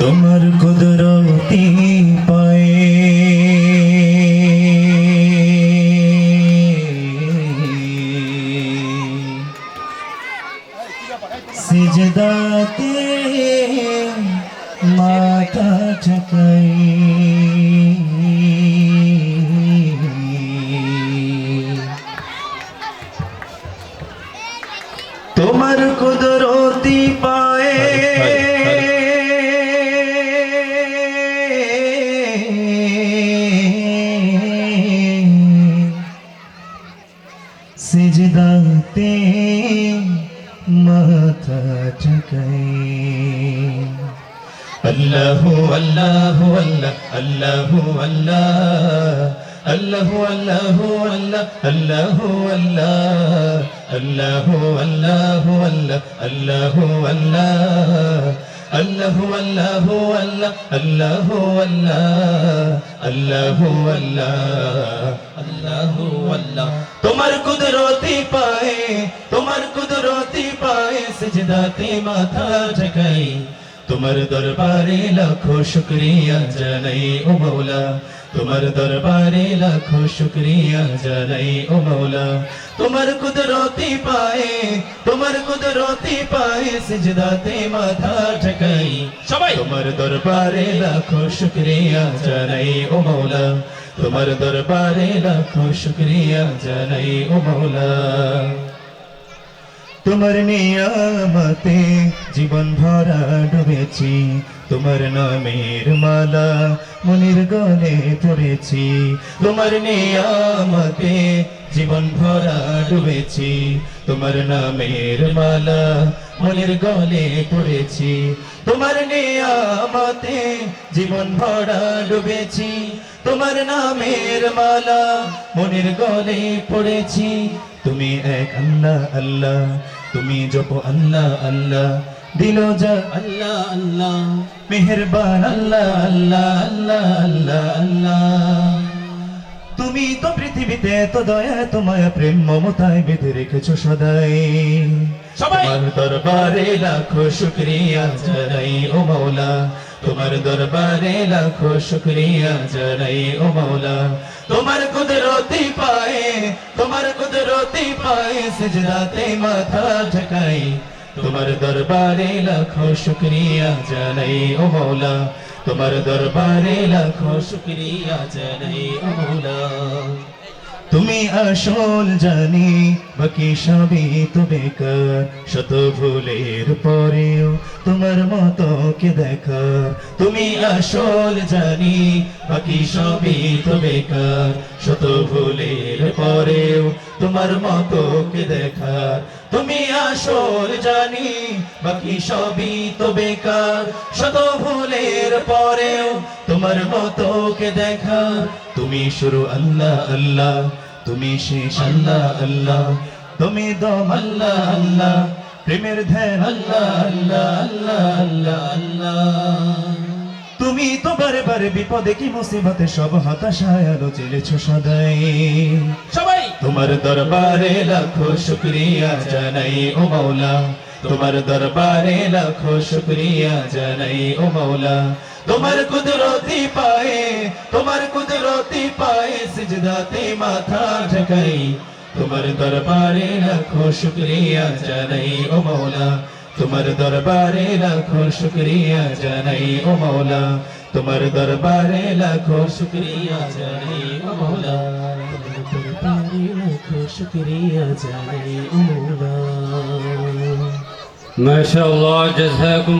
তোমার কুদরতি পায়ে সিজদাতে মাথা ঠেকাই তোমার কুদরতি পায়ে সিজদাতে মাথা ঠেকাই আল্লাহু আল্লাহু আল্লাহ আল্লাহু আল্লাহ আল্লাহু আল্লাহু আল্লাহ আল্লাহু আল্লাহ আল্লাহু আল্লাহু আল্লাহ আল্লাহু আল্লাহ আল্লাহু আল্লাহু আল্লাহ আল্লাহু আল্লাহ আল্লাহু আল্লাহ আল্লাহু আল্লাহ তোমার কুদরতি পায়ে সিজদাতে মাথা ঠেকাই তোমার দরবারে লাখো শুকরিয়া জানাই ও মওলা তোমার দরবারে লাখো শুকরিয়া জানাই ও মওলা তোমার কুদরতি পায়ে সিজদাতে মাথা ঠেকাই সবাই তোমার দরবারে লাখো শুকরিয়া জানাই ও মওলা তোমার দরবারে লাখো শুকরিয়া জানাই ও মওলা তোমার নিয়ামতে জীবন ভরা ডুবেছি তোমার নামের মালা মনের গলে পড়েছি তোমার নিয়ামতে জীবন ভরা ডুবেছি তোমার নামের মালা মনের গলে পড়েছি তোমার নিয়ামতে জীবন ভরা ডুবেছি তোমার নামের মালা মনের গলে পড়েছি তুমি এক আল্লাহ আল্লাহ তুমি জপ আল্লাহ আল্লাহ দিল যা আল্লাহ আল্লাহ মেহেরবান আল্লাহ আল্লাহ আল্লাহ আল্লাহ আল্লাহ তুমি তো পৃথিবীতে এত দয়া এত মায়া প্রেম মমতায় বেঁধে রেখেছো সদাই সবাই তোমার দরবারে লাখো শুকরিয়া জানাই ও মওলা তোমার দরবারে লাখো শুকরিয়া জানাই ও মওলা তোমার কুদরতি পায়ে সিজদাতে মাথা ঠেকাই তোমার দরবারে লাখো শুকরিয়া জানাই ও মওলা তোমার দরবারে লাখো শুকরিয়া জানাই ও মওলা তুমি আসল জানি বাকি সবই তো বেকার শত ভুলের পরেও তোমার মতো কে দেখা তুমি আসল জানি বাকি সবই তো বেকার শত ভুলের পরেও তোমার মতো কে দেখা তুমি আসল জানি বাকি সবই তো বেকার শত ভুলের পরেও তোমার মতো কে দেখা তুমি শুরু আল্লাহ আল্লাহ তুমি শেষ আল্লাহ আল্লাহ তুমি দম আল্লাহ আল্লাহ প্রেমের ধ্যান আল্লাহ আল্লাহ আল্লাহ আল্লাহ আল্লাহ তুমি তো বারে বারে বিপদে কি মুসিবতে সব হতাশায় আলো জ্বেলেছো সদাই সবাই তোমার দরবারে লাখো শুকরিয়া জানাই ও মওলা তোমার দরবারে লাখো শুকরিয়া জানাই ও মওলা তোমার কুদরতি পায়ে সিজদাতে মাথা ঠেকাই তোমার দরবারে লাখো শুকরিয়া জানাই ও মওলা তোমার দরবারে লাখো শুকরিয়া জানাই ও মওলা তোমার দরবারে লাখো শুকরিয়া জানাই ও মওলা তোমার দরবারে লাখো শুকরিয়া জানাই ও মওলা ما شاء الله جزاكم